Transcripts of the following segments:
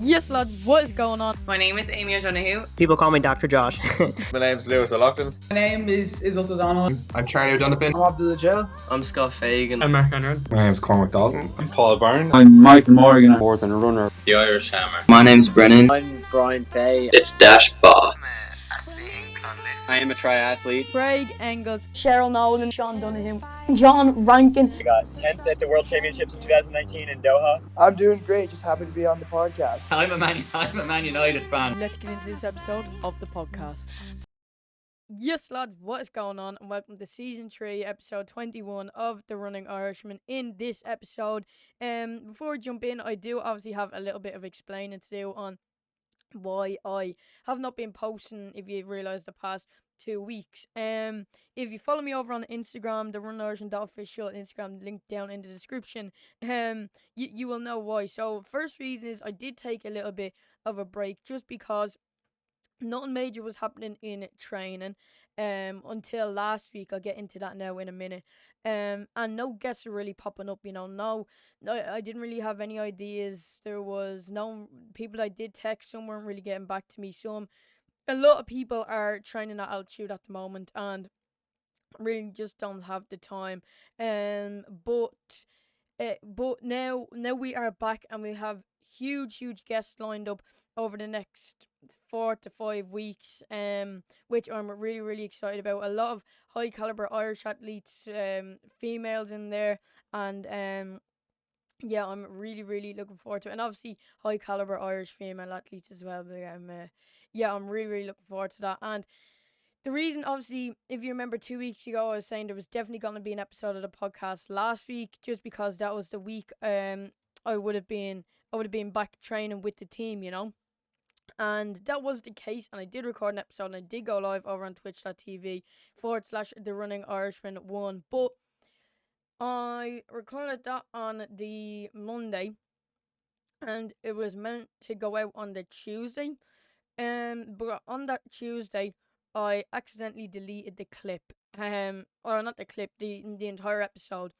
Yes, lads, what is going on? My name is Amy O'Donoghue. People call me Dr. Josh. My name's Lewis O'Loughlin. My name is O'Donnell. I'm Charlie O'Donovan. I'm Abdullah Joe. I'm Scott Fagan. I'm Mark Conrad. My name's Cormac Dalton. I'm Paul Byrne. I'm Michael Morgan. More than a runner. The Irish Hammer. My name's Brennan. I'm Brian Fay. It's Dash Bar. I am a triathlete. Craig Engels. Cheryl Nolan. Sean Donoghue. John Rankin. We got 10th at the World Championships in 2019 in Doha. I'm doing great. Just happy to be on the podcast. I'm a Man United fan. Let's get into this episode of the podcast. Yes, lads, what is going on? And welcome to Season 3, Episode 21 of The Running Irishman. In this episode, before we jump in, I do obviously have a little bit of explaining to do on why I have not been posting, if you realise, the past 2 weeks. If you follow me over on Instagram, the RunIrishman.official Instagram, link down in the description, you will know why. So first reason is I did take a little bit of a break just because nothing major was happening in training until last week. I'll get into that now in a minute. And no guests are really popping up, no, I didn't really have any ideas. There was no people I did text, some weren't really getting back to me. A lot of people are training at altitude at the moment and really just don't have the time. But now we are back and we have huge guests lined up over the next 4 to 5 weeks, which I'm really excited about. A lot of high caliber Irish athletes, females in there, and yeah, I'm really looking forward to it. And obviously high caliber Irish female athletes as well. But I'm really looking forward to that. And the reason, obviously, if you remember 2 weeks ago, I was saying there was definitely going to be an episode of the podcast last week, just because that was the week I would have been back training with the team, And that was the case, and I did record an episode, and I did go live over on twitch.tv/TheRunningIrishman1. But I recorded that on the Monday, and it was meant to go out on the Tuesday. But on that Tuesday, I accidentally deleted the clip. Or not the clip, the entire episode.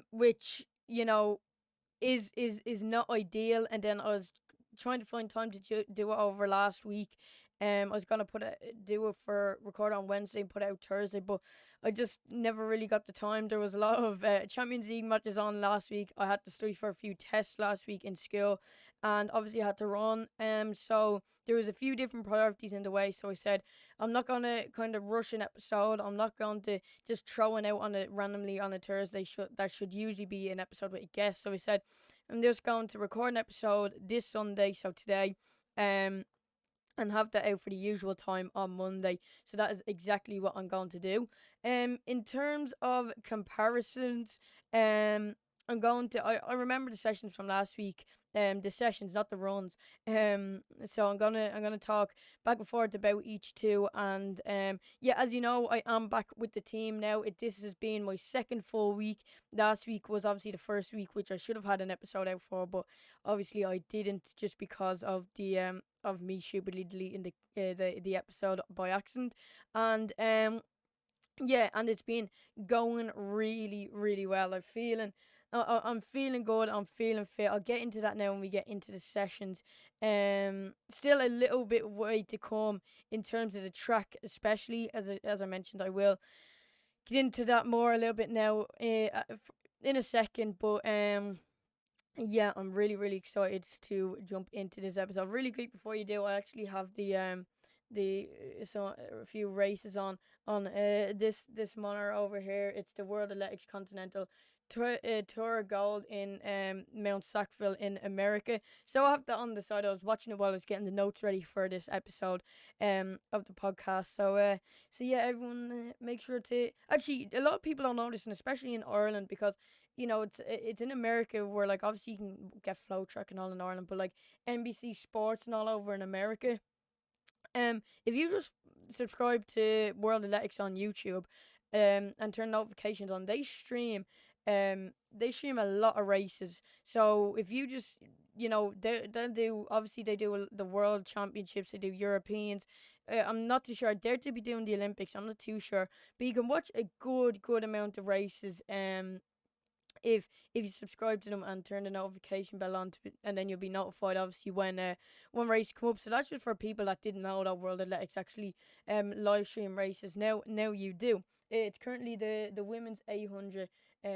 Which, is not ideal. And then I was trying to find time to do it over last week. I was gonna do it for record on Wednesday and put it out Thursday, but I just never really got the time. There was a lot of Champions League matches on last week. I had to study for a few tests last week in school, and obviously I had to run. So there was a few different priorities in the way. So I said I'm not gonna kind of rush an episode. I'm not going to just throw it out on it randomly on a Thursday. That should usually be an episode with a guest. So I said I'm just going to record an episode this Sunday, so today, and have that out for the usual time on Monday. So that is exactly what I'm going to do. In terms of comparisons, I'm going to I remember the sessions from last week. The sessions, not the runs. So I'm gonna talk back and forth about each two, and yeah, as you know, I am back with the team now. This has been my second full week. Last week was obviously the first week, which I should have had an episode out for, but obviously I didn't, just because of the of me stupidly deleting the episode by accident. And yeah, and it's been going really well. I'm feeling good. I'm feeling fit. I'll get into that now when we get into the sessions. Still a little bit way to come in terms of the track, especially as I mentioned. I will get into that more a little bit now in a second. But yeah, I'm really excited to jump into this episode. Really quick before you do, I actually have a few races on this monitor over here. It's the World Athletics Continental Tour Gold in Mount Sackville in America. So I have that on the side. I was watching it while I was getting the notes ready for this episode of the podcast. So yeah, everyone make sure to, actually, a lot of people don't know this, and especially in Ireland, because it's in America, where like obviously you can get flow track and all in Ireland, but like NBC Sports and all over in America. If you just subscribe to World Athletics on YouTube, and turn notifications on, they stream a lot of races. So if you just, they'll do, obviously they do the World Championships, they do Europeans. I'm not too sure. They're to be doing the Olympics. I'm not too sure, but you can watch a good amount of races if you subscribe to them and turn the notification bell on to it, and then you'll be notified obviously when races come up. So that's just for people that didn't know that World Athletics actually live stream races. Now you do. It's currently the women's 800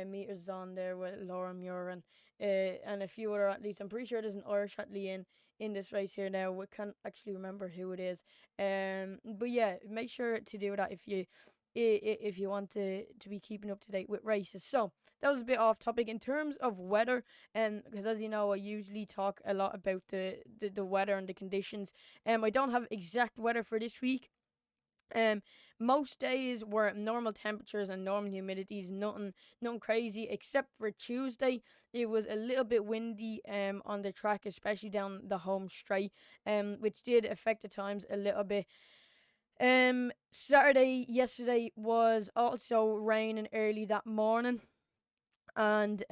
meters on there with Laura Muir and a few other athletes. I'm pretty sure there's an Irish athlete in this race here now. We can't actually remember who it is. But yeah, make sure to do that if you want to be keeping up to date with races. So that was a bit off topic in terms of weather, because as you know, I usually talk a lot about the weather and the conditions. I don't have exact weather for this week. Most days were normal temperatures and normal humidities, nothing crazy, except for Tuesday. It was a little bit windy on the track, especially down the home straight, which did affect the times a little bit. Yesterday was also raining early that morning, and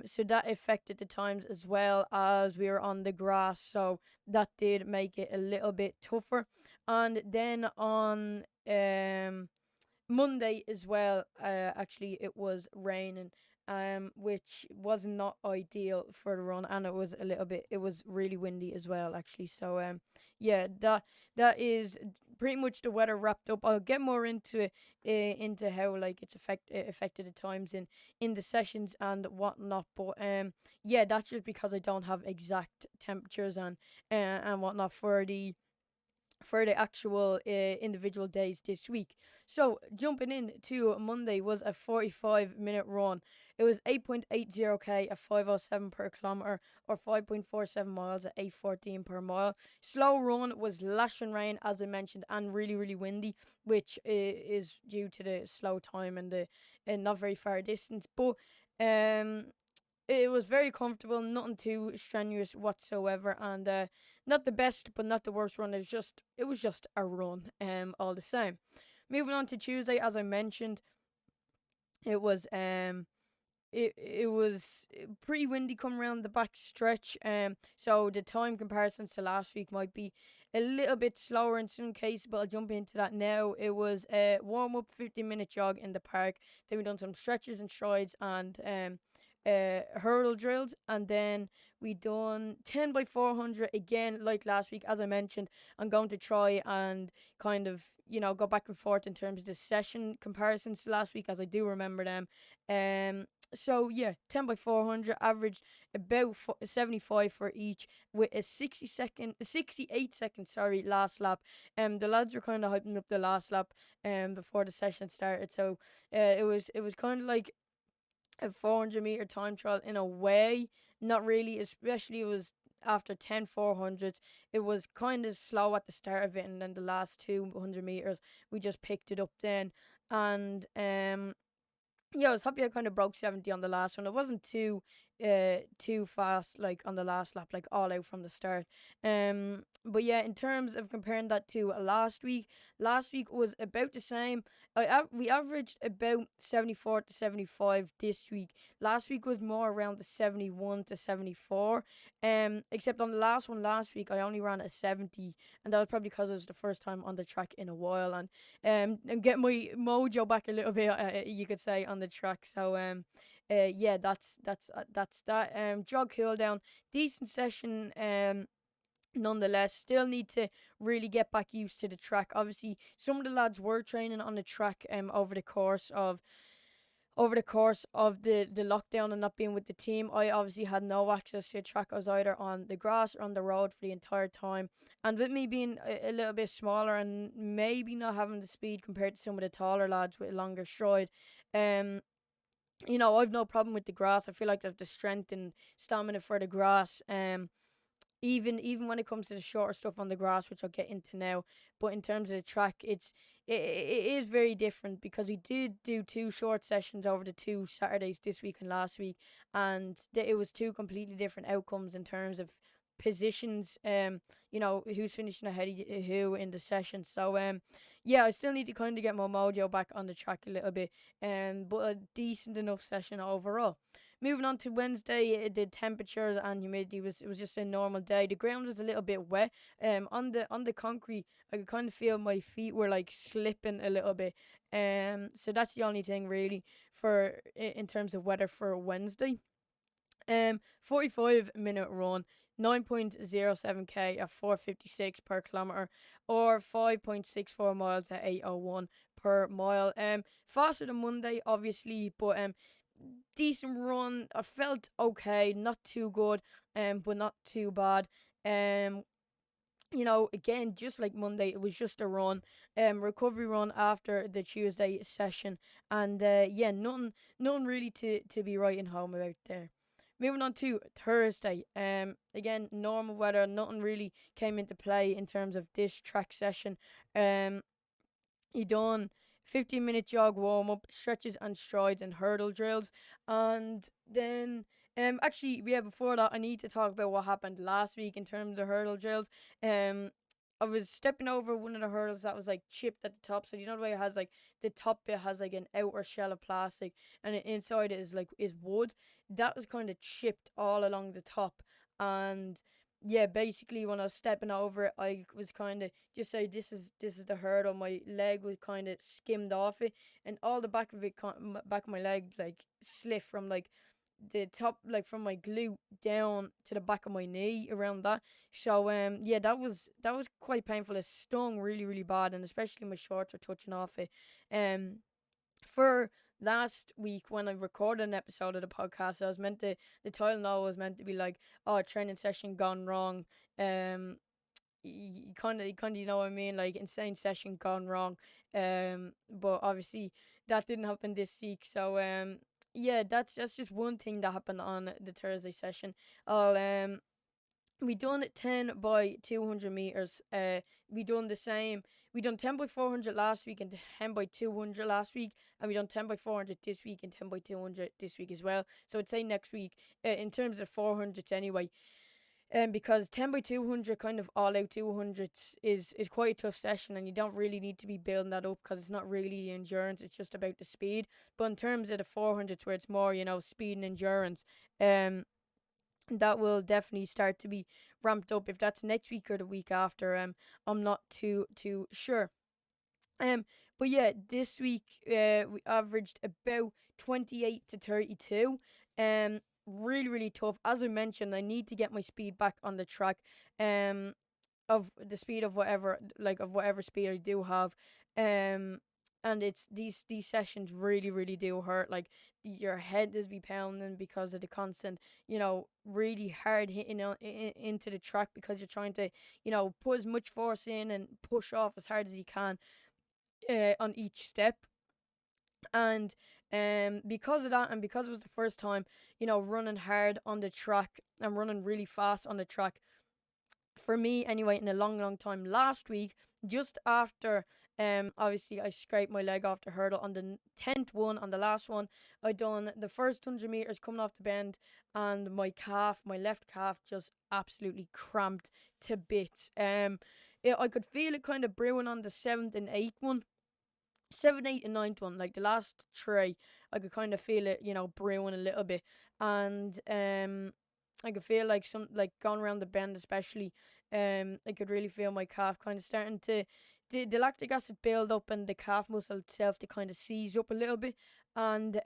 so that affected the times as well, as we were on the grass, so that did make it a little bit tougher. And then on Monday as well, actually it was raining, which was not ideal for the run, and it was really windy as well, actually. So yeah, that is pretty much the weather wrapped up. I'll get more into how like it affected the times in the sessions and whatnot, but yeah, that's just because I don't have exact temperatures and whatnot for the actual individual days this week. So jumping in to Monday was a 45-minute run. It was 8.80k at 5:07 per kilometer, or 5.47 miles at 8:14 per mile. Slow run was lashing rain, as I mentioned, and really really windy, which is due to the slow time and the not very far distance. But it was very comfortable, nothing too strenuous whatsoever, and not the best but not the worst run. It was just a run, all the same. Moving on to Tuesday, as I mentioned, it was it was pretty windy coming around the back stretch. So the time comparisons to last week might be a little bit slower in some cases, but I'll jump into that now. It was a warm up 15-minute jog in the park. Then we done some stretches and strides and hurdle drills, and then we done 10 by 400 again, like last week. As I mentioned, I'm going to try and kind of go back and forth in terms of the session comparisons to last week, as I do remember them. So yeah, 10 by 400 averaged about 75 for each, with a 68 second last lap. The lads were kind of hyping up the last lap before the session started, so it was kind of like a 400-meter time trial in a way. Not really, especially it was after 10 400s. It was kind of slow at the start of it, and then the last 200 meters we just picked it up then. And yeah, I was happy I kind of broke 70 on the last one. It wasn't too fast like on the last lap, like all out from the start. But yeah, in terms of comparing that to last week was about the same. We averaged about 74 to 75 this week. Last week was more around the 71 to 74. Except on the last one last week, I only ran a 70, and that was probably because it was the first time on the track in a while, and I'm getting my mojo back a little bit, you could say, on the track. So yeah, that's that. Jog cool down, decent session. Nonetheless, still need to really get back used to the track. Obviously, some of the lads were training on the track over the course of the lockdown and not being with the team. I obviously had no access to the track. I was either on the grass or on the road for the entire time. And with me being a little bit smaller and maybe not having the speed compared to some of the taller lads with a longer stride, I've no problem with the grass. I feel like I have the strength and stamina for the grass. Even when it comes to the shorter stuff on the grass, which I'll get into now. But in terms of the track, it is very different, because we did do 2 short sessions over the 2 Saturdays, this week and last week, and it was 2 completely different outcomes in terms of positions, who's finishing ahead of who in the session. So yeah, I still need to kind of get my mojo back on the track a little bit, but a decent enough session overall. moving on to Wednesday, the temperatures and humidity was just a normal day. The ground was a little bit wet. On the concrete, I could kind of feel my feet were like slipping a little bit. So that's the only thing really for in terms of weather for Wednesday. 45-minute run, 9.07k at 4:56 per kilometer, or 5.64 miles at 8:01 per mile. Faster than Monday, obviously, but decent run. I felt okay, not too good, but not too bad. Again, just like Monday, it was just a run, recovery run after the Tuesday session, and nothing really to be writing home about there. Moving on to Thursday, again, normal weather, nothing really came into play in terms of this track session. He done 15-minute jog warm up, stretches and strides and hurdle drills, and then before that I need to talk about what happened last week in terms of hurdle drills. I was stepping over one of the hurdles that was like chipped at the top. So you know the way it has like the top bit has like an outer shell of plastic and inside it is wood. That was kind of chipped all along the top, and yeah, basically when I was stepping over it, I was kind of just say this is the hurdle. My leg was kind of skimmed off it, and all the back of it, back of my leg, like slipped from like the top, like from my glute down to the back of my knee around that. So that was quite painful. It stung really really bad, and especially my shorts are touching off it. For last week when I recorded an episode of the podcast, the title now was meant to be like, oh, training session gone wrong. You kind of you know what I mean, like insane session gone wrong. But obviously that didn't happen this week. So yeah, that's just one thing that happened on the Thursday session. I'll we done 10 by 200 meters. We done the same. We done 10 by 400 last week and 10 by 200 last week, and we done 10 by 400 this week and 10 by 200 this week as well. So I'd say next week, in terms of 400s anyway, because 10 by 200 kind of all out 200s is quite a tough session, and you don't really need to be building that up because it's not really the endurance, it's just about the speed. But in terms of the 400s where it's more, speed and endurance, that will definitely start to be ramped up. If that's next week or the week after, I'm not too sure. But yeah, this week we averaged about 28 to 32. Really really tough. As I mentioned, I need to get my speed back on the track. Of the speed of whatever speed I do have. And it's these sessions really really do hurt. Like your head does be pounding because of the constant, really hard hitting into the track, because you're trying to, put as much force in and push off as hard as you can on each step. And because of that, and because it was the first time, running hard on the track and running really fast on the track, for me anyway, in a long long time, last week, just after obviously I scraped my leg off the hurdle on the 10th one, on the last one, I done the first 100 meters coming off the bend, and my left calf just absolutely cramped to bits. I could feel it kind of brewing on the 7th and 8th one. 7, 8, and 9th one, like the last three, I could kind of feel it, brewing a little bit, and I could feel like some, like going around the bend, especially, I could really feel my calf kind of starting to, the lactic acid build up, and the calf muscle itself to kind of seize up a little bit, and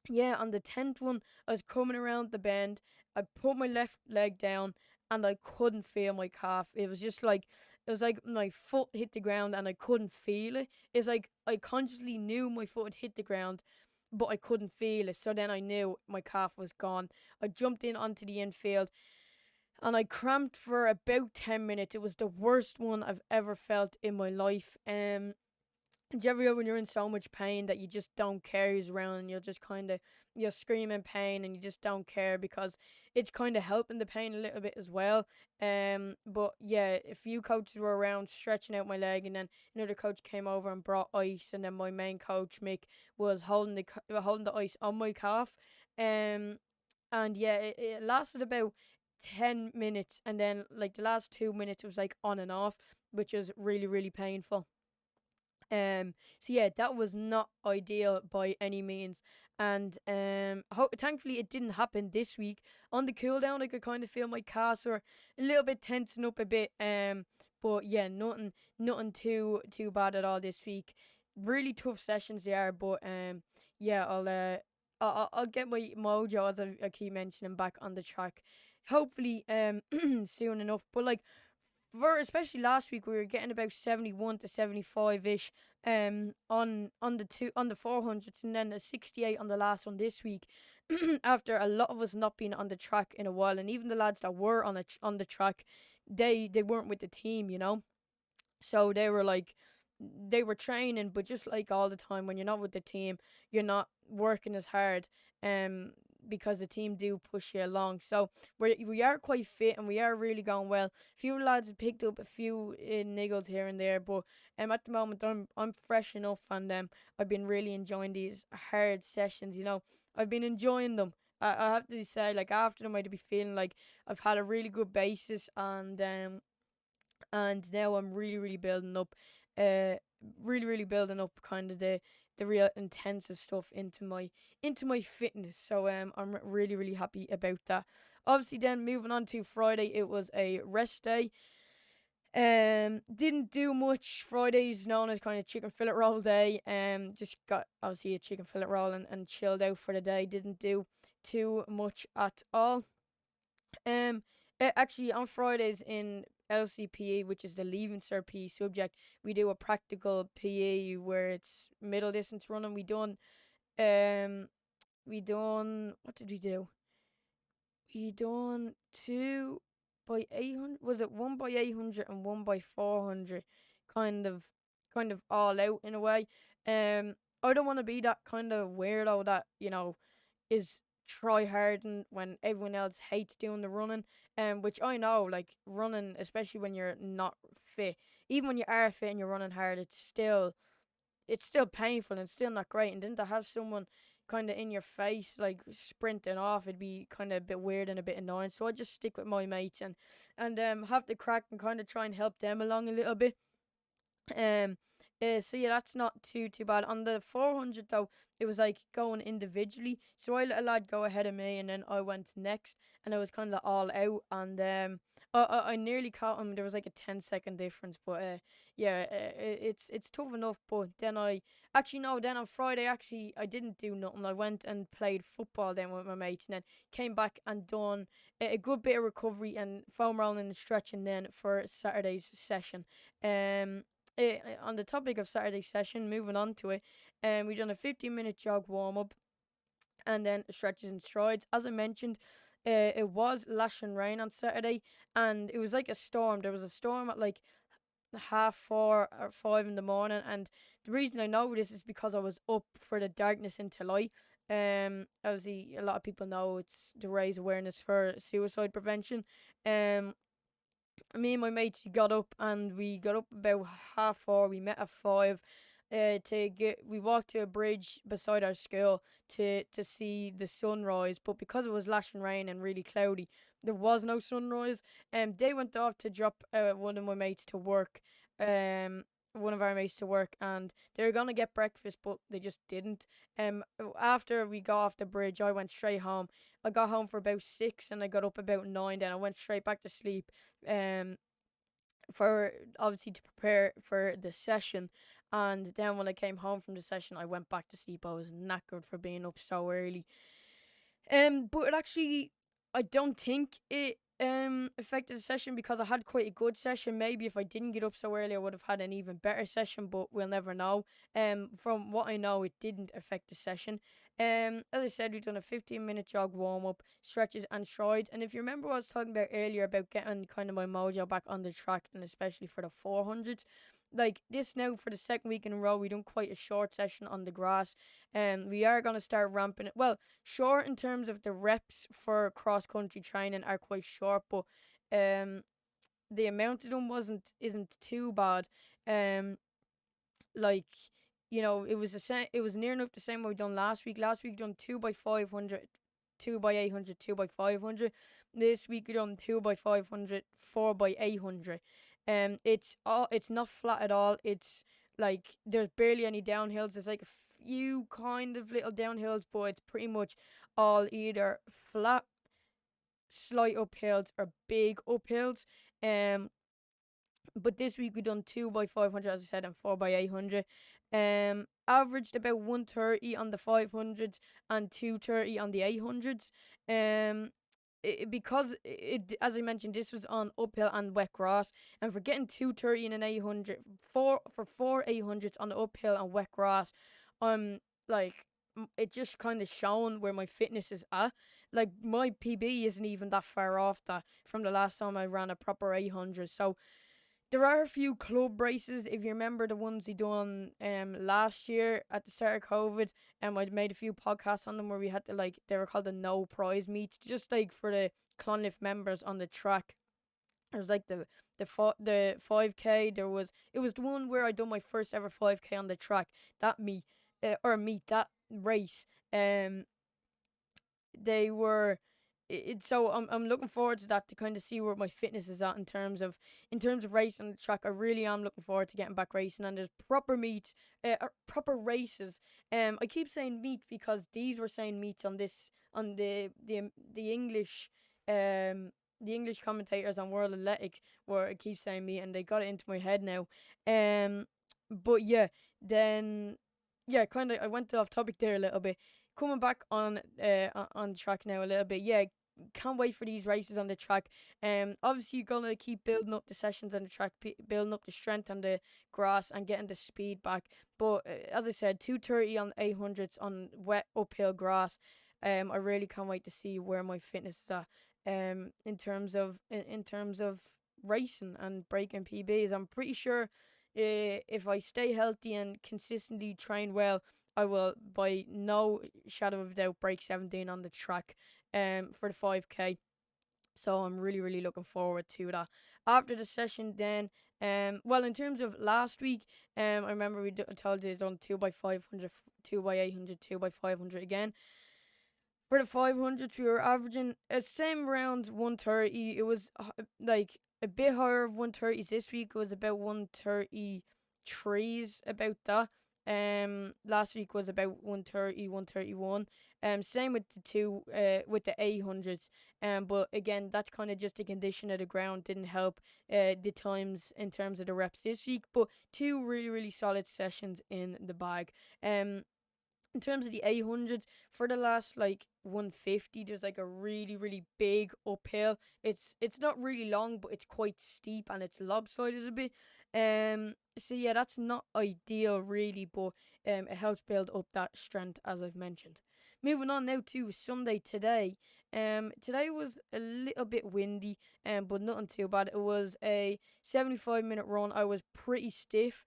yeah, on the 10th one, I was coming around the bend. I put my left leg down, and I couldn't feel my calf. It was like my foot hit the ground and I couldn't feel it. It's like I consciously knew my foot had hit the ground, but I couldn't feel it. So then I knew my calf was gone. I jumped in onto the infield, and I cramped for about 10 minutes. It was the worst one I've ever felt in my life. Do you ever go when you're in so much pain that you just don't care who's around, and you're just kind of, you're screaming pain and you just don't care, because it's kind of helping the pain a little bit as well. But yeah, a few coaches were around stretching out my leg, and then another coach came over and brought ice, and then my main coach Mick was holding the ice on my calf. And yeah, it lasted about 10 minutes, and then like the last 2 minutes it was like on and off, which was really really painful. So yeah, that was not ideal by any means. And thankfully it didn't happen this week. On the cool down, I could kind of feel my calves were a little bit tensing up a bit. But yeah, nothing too bad at all this week. Really tough sessions they are, but yeah, I'll get my mojo, as I keep mentioning, back on the track. Hopefully soon enough. But like, for especially last week, we were getting about 71 to 75 ish on the 400s, and then a 68 on the last one this week. After a lot of us not being on the track in a while, and even the lads that were on the track, they weren't with the team, you know. So they were training, but just like all the time, when you're not with the team, you're not working as hard. Um, because the team do push you along. So we are quite fit, and we are really going well. Few lads have picked up a few niggles here and there, but at the moment I'm fresh enough, and I've been really enjoying these hard sessions. You know, I've been enjoying them. I have to say, like, after them, I'd be feeling like I've had a really good basis, and now I'm really building up, uh, really building up kind of the real intensive stuff into my fitness. So I'm really happy about that. Obviously, then moving on to Friday, it was a rest day. Didn't do much. Friday's known as kind of chicken fillet roll day. Just got obviously a chicken fillet roll, and chilled out for the day. Didn't do too much at all. Um, Actually, on Fridays in LCPE, which is the Leaving Cert PE subject, we do a practical PE where it's middle distance running. Um, what did we do? We done 2 by 800. Was it 1 by 800 and 1 by 400? Kind of, kind of all out in a way. I don't want to be that kind of weirdo that, is try harding when everyone else hates doing the running. Which I know, like, running, especially when you're not fit, even when you are fit and you're running hard, it's still painful, and it's still not great. And then to have someone kind of in your face, like, sprinting off, it'd be kind of a bit weird and a bit annoying. So I just stick with my mates, and have the crack and kind of try and help them along a little bit. Um, so yeah, that's not too bad. On the 400 though, it was like going individually. So I let a lad go ahead of me, and then I went next, and I was kind of all out, and I nearly caught him. There was like a 10-second difference, but yeah, it's tough enough. But then I actually no, then on Friday actually I didn't do nothing. I went and played football then with my mates, and then came back and done a good bit of recovery and foam rolling and stretching then for Saturday's session. Um, on the topic of Saturday session, moving on to it, we done a 15-minute jog warm up, and then stretches and strides. As I mentioned, it was lashing rain on Saturday, and it was like a storm. There was a storm at like 4:30 or 5 in the morning, and the reason I know this is because I was up for the darkness into light. Obviously, a lot of people know it's to raise awareness for suicide prevention. Um, Me and my mates we got up about 4:30. We met at 5. We walked to a bridge beside our school to see the sunrise, but because it was lashing rain and really cloudy, there was no sunrise. They went off to drop one of my mates to work. Um, one of our mates to work, and they were gonna get breakfast, but they just didn't. After we got off the bridge, I went straight home. I got home for about 6, and I got up about 9. Then I went straight back to sleep. Um, for obviously to prepare for the session, and then when I came home from the session, I went back to sleep. I was knackered for being up so early. But it actually, I don't think it affected the session, because I had quite a good session. Maybe if I didn't get up so early, I would have had an even better session, but we'll never know. From what I know, it didn't affect the session. As I said, we've done a 15-minute jog warm up, stretches and strides. And if you remember what I was talking about earlier about getting kind of my mojo back on the track, and especially for the 400s, like this now for the second week in a row, we done quite a short session on the grass. We are gonna start ramping it. Well, short in terms of the reps for cross country training are quite short, but um, the amount of them isn't too bad. Um, like, it was the same. It was near enough the same what we done last week. Last week we done 2 by 500, 2 by 800, 2 by 500. This week we done 2 by 500, 4 by 800. It's not flat at all. It's like there's barely any downhills. There's like a few kind of little downhills, but it's pretty much all either flat, slight uphills or big uphills. But this week we done 2x500, as I said, and 4x800. Averaged about 130 on the 500s and 230 on the 800s. Because as I mentioned, this was on uphill and wet grass, and for getting 230 in an 800, for 800s on the uphill and wet grass, like it just kind of shown where my fitness is at. Like my PB isn't even that far off that from the last time I ran a proper 800. So there are a few club races, if you remember the ones we done last year at the start of COVID, and I made a few podcasts on them where we had to, like, they were called the no prize meets, just like for the Clonliffe members on the track. There was like the 5K. It was the one where I done my first ever 5K on the track. That that race. They were so I'm looking forward to that, to kind of see where my fitness is at in terms of racing on the track. I really am looking forward to getting back racing, and there's proper meets, proper races. I keep saying meet because these were saying meets on this, on the English the English commentators on World Athletics, where I keep saying meet, and they got it into my head now. But yeah, then yeah, kind of I went off topic there a little bit. Coming back on track now a little bit. Yeah, can't wait for these races on the track. Obviously you're gonna keep building up the sessions on the track, building up the strength on the grass and getting the speed back. But as I said, 230 on 800s on wet uphill grass. I really can't wait to see where my fitness is at. In terms of racing and breaking PBs, I'm pretty sure if I stay healthy and consistently train well, I will, by no shadow of a doubt, break 17 on the track for the 5K. So I'm really, really looking forward to that. After the session then, well, in terms of last week, I remember I told you I done 2x500, 2x800, 2x500 again. For the 500s, we were averaging same around 130. It was like a bit higher of 130s this week. It was about 133s, about that. Last week was about 130, 131. Same with the 800s. But again, that's kind of just the condition of the ground didn't help the times in terms of the reps this week. But two really, really solid sessions in the bag. In terms of the 800s, for the last like 150, there's like a really, really big uphill. It's not really long, but it's quite steep and it's lopsided a bit. So yeah, that's not ideal really, but it helps build up that strength, as I've mentioned. Moving on now to Sunday today. Today was a little bit windy, but nothing too bad. It was a 75-minute run. I was pretty stiff.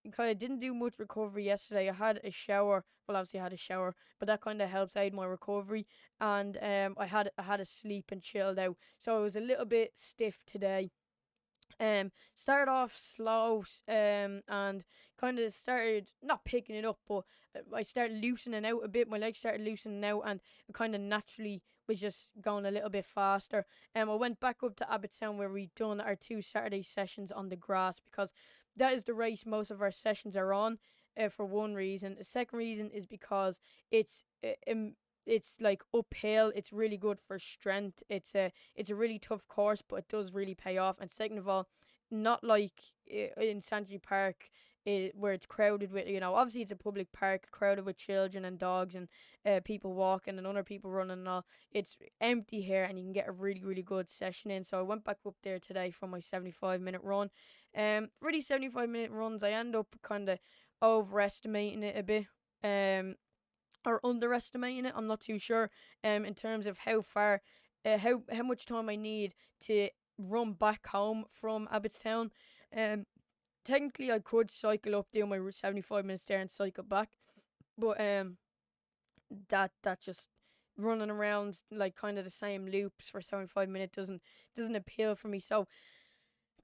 Because I didn't do much recovery yesterday. I had a shower. Well, obviously I had a shower, but that kind of helps aid my recovery. And I had a sleep and chilled out, so I was a little bit stiff today. Started off slow, and kind of started not picking it up, but I started loosening out a bit. My legs started loosening out, and it kind of naturally was just going a little bit faster. I went back up to Abbottstown where we done our 2 Saturday sessions on the grass, because that is the race most of our sessions are on. For one reason. The second reason is because it's like uphill. It's really good for strength. It's a really tough course, but it does really pay off. And second of all, not like in Sanctuary Park, where it's crowded with, obviously it's a public park, crowded with children and dogs and people walking and other people running and all. It's empty here, and you can get a really, really good session in. So I went back up there today for my 75-minute run. For these 75-minute runs, I end up kind of overestimating it a bit. Or underestimating it. I'm not too sure. In terms of how far, how much time I need to run back home from Abbottstown. Technically I could cycle up, do my 75 minutes there and cycle back, but that just running around like kind of the same loops for 75 minutes doesn't appeal for me. So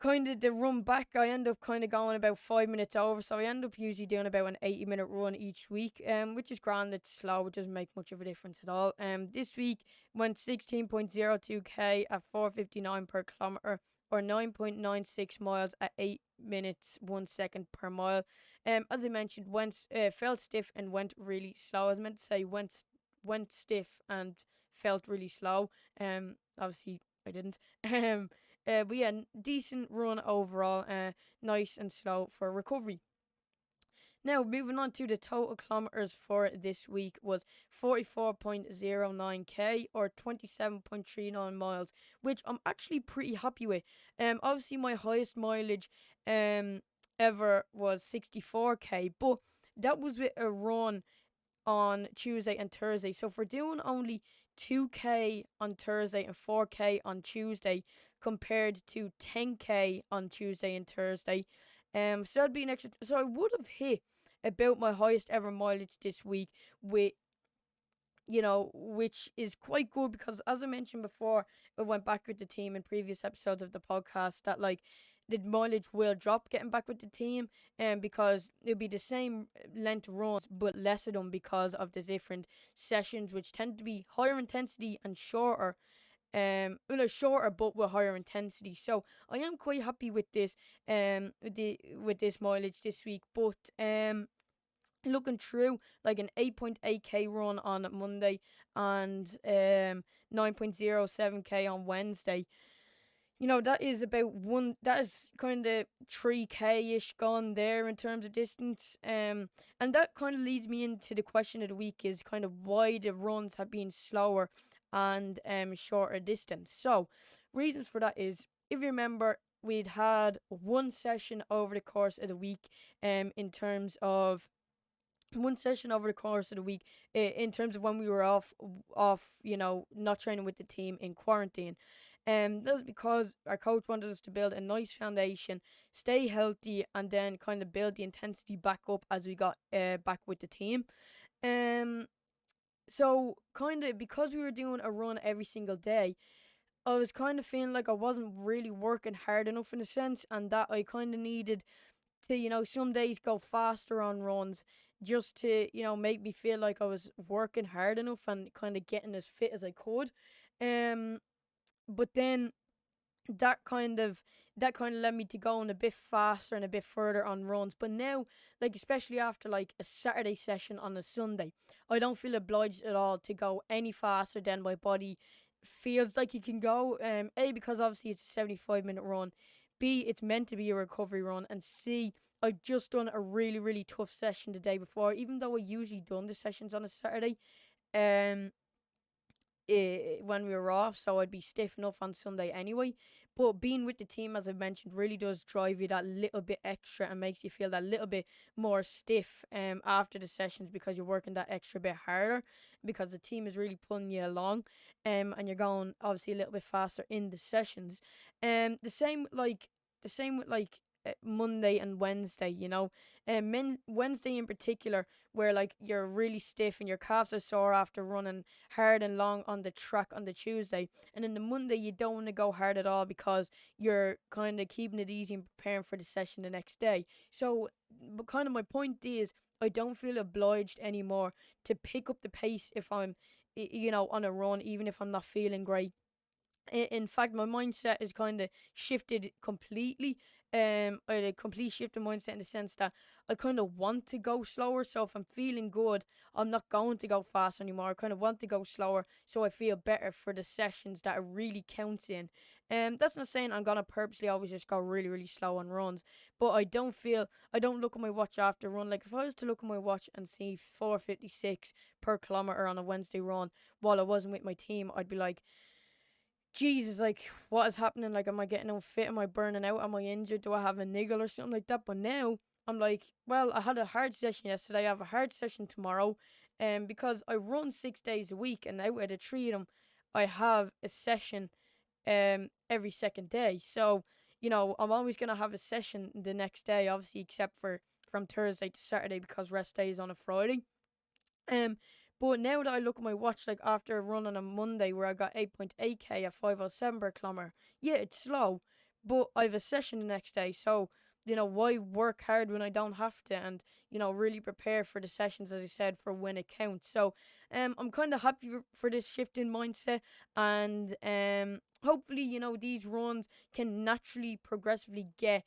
kind of the run back, I end up kind of going about 5 minutes over, so I end up usually doing about an 80-minute run each week, which is grand. It's slow, it doesn't make much of a difference at all. This week went 16.02k at 4:59 per kilometer, or 9.96 miles at 8 minutes 1 second per mile. As I mentioned, felt stiff and went really slow. I was meant to say went stiff and felt really slow. Obviously I didn't. But yeah, decent run overall. Nice and slow for recovery. Now, moving on to the total kilometers for this week was 44.09k or 27.39 miles, which I'm actually pretty happy with. Obviously my highest mileage ever was 64k, but that was with a run on Tuesday and Thursday. So if we're doing only 2k on Thursday and 4k on Tuesday compared to 10k on Tuesday and Thursday, so that'd be an extra. So I would have hit about my highest ever mileage this week, with which is quite good because, as I mentioned before, I went back with the team in previous episodes of the podcast, that like the mileage will drop getting back with the team, because it'll be the same length runs but less of them because of the different sessions, which tend to be higher intensity and shorter. Shorter but with higher intensity. So I am quite happy with this with this mileage this week. But looking through, like an 8.8k run on Monday and 9.07k on Wednesday, that is that is kind of 3k ish gone there in terms of distance. And that kind of leads me into the question of the week, is kind of why the runs have been slower and shorter distance. So reasons for that is, if you remember, we'd had one session over the course of the week, in terms of one session over the course of the week, in terms of when we were off, not training with the team in quarantine. That was because our coach wanted us to build a nice foundation, stay healthy, and then kind of build the intensity back up as we got back with the team. So kind of because we were doing a run every single day, I was kind of feeling like I wasn't really working hard enough in a sense, and that I kind of needed to, some days go faster on runs, just to, make me feel like I was working hard enough and kind of getting as fit as I could. But then that kind of led me to going a bit faster and a bit further on runs. But now, like, especially after like a Saturday session on a Sunday, I don't feel obliged at all to go any faster than my body feels like it can go. A, because obviously it's a 75-minute run. B, it's meant to be a recovery run. And C, I just done a really, really tough session the day before. Even though I usually done the sessions on a Saturday, when we were off, so I'd be stiff enough on Sunday anyway. But being with the team, as I've mentioned, really does drive you that little bit extra and makes you feel that little bit more stiff after the sessions, because you're working that extra bit harder, because the team is really pulling you along, and you're going obviously a little bit faster in the sessions. The same with Monday and Wednesday, Wednesday in particular, where like you're really stiff and your calves are sore after running hard and long on the track on the Tuesday, and then the Monday you don't want to go hard at all because you're kind of keeping it easy and preparing for the session the next day. So, but kind of my point is, I don't feel obliged anymore to pick up the pace if I'm, on a run, even if I'm not feeling great. In fact, my mindset is kind of shifted completely. I had a complete shift in mindset in the sense that I kind of want to go slower. So if I'm feeling good, I'm not going to go fast anymore. I kind of want to go slower so I feel better for the sessions that it really counts in. That's not saying I'm gonna purposely always just go really, really slow on runs, but I don't look at my watch after a run. Like if I was to look at my watch and see 4:56 per kilometer on a Wednesday run while I wasn't with my team, I'd be like, Jesus, like, what is happening? Like, am I getting unfit? Am I burning out? Am I injured? Do I have a niggle or something like that? But now, I'm like, well, I had a hard session yesterday. I have a hard session tomorrow. Because I run 6 days a week, and out of the three of them, I have a session every second day. So, I'm always going to have a session the next day, obviously, except for from Thursday to Saturday, because rest day is on a Friday. But now that I look at my watch, like after a run on a Monday where I got 8.8k at 5:07 per kilometer, yeah, it's slow, but I have a session the next day, so why work hard when I don't have to, and really prepare for the sessions, as I said, for when it counts. So I'm kind of happy for this shift in mindset, and hopefully, you know, these runs can naturally progressively get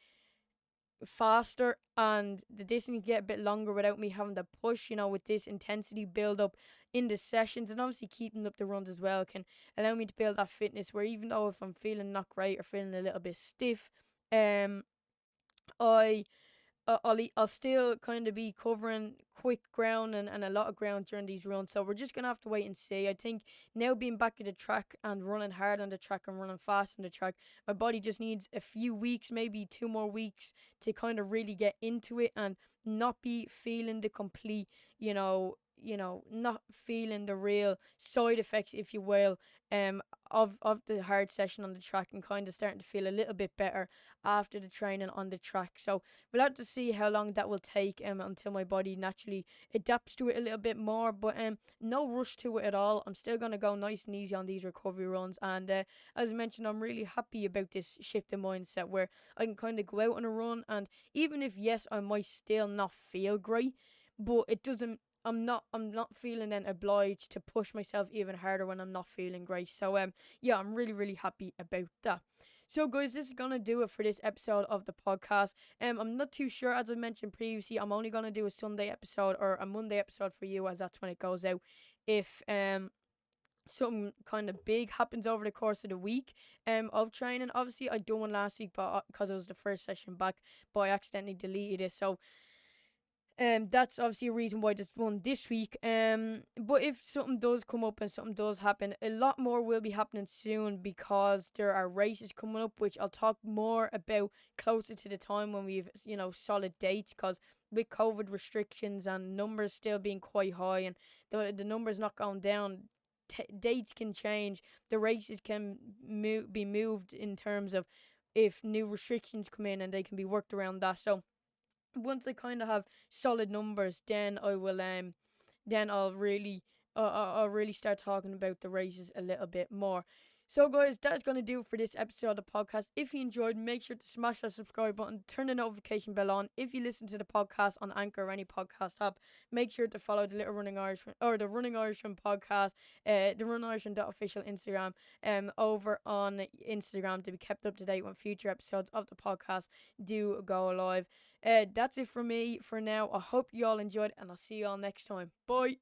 faster and the distance get a bit longer without me having to push, you know, with this intensity build up in the sessions. And obviously keeping up the runs as well can allow me to build that fitness where even though if I'm feeling not great or feeling a little bit stiff, um I I'll still kind of be covering quick ground and a lot of ground during these runs. So we're just gonna have to wait and see. I think now being back at the track and running hard on the track and running fast on the track, my body just needs a few weeks, maybe 2 more weeks, to kind of really get into it and not be feeling the complete, not feeling the real side effects, if you will, of the hard session on the track, and kind of starting to feel a little bit better after the training on the track. So we'll have to see how long that will take until my body naturally adapts to it a little bit more. But no rush to it at all. I'm still gonna go nice and easy on these recovery runs. And as I mentioned, I'm really happy about this shift in mindset where I can kind of go out on a run, and even if yes, I might still not feel great, but it doesn't. I'm not feeling then obliged to push myself even harder when I'm not feeling great. So yeah, I'm really really happy about that. So guys, this is gonna do it for this episode of the podcast. I'm not too sure, as I mentioned previously, I'm only gonna do a Sunday episode or a Monday episode for you, as that's when it goes out. If something kind of big happens over the course of the week of training. Obviously I done one last week, but because it was the first session back, but I accidentally deleted it. So that's obviously a reason why this one this week. But if something does come up and something does happen, a lot more will be happening soon, because there are races coming up, which I'll talk more about closer to the time when we've, you know, solid dates. Because with COVID restrictions and numbers still being quite high, and the numbers not going down, dates can change. The races can be moved in terms of if new restrictions come in, and they can be worked around that. So once I kind of have solid numbers, then I will then I'll really start talking about the races a little bit more. So guys, that's gonna do it for this episode of the podcast. If you enjoyed, make sure to smash that subscribe button, turn the notification bell on. If you listen to the podcast on Anchor or any podcast app, make sure to follow the Little Running Irishman or the Running Irishman podcast, the Running Irishman official Instagram, over on Instagram, to be kept up to date when future episodes of the podcast do go live. That's it for me for now. I hope you all enjoyed, and I'll see you all next time. Bye.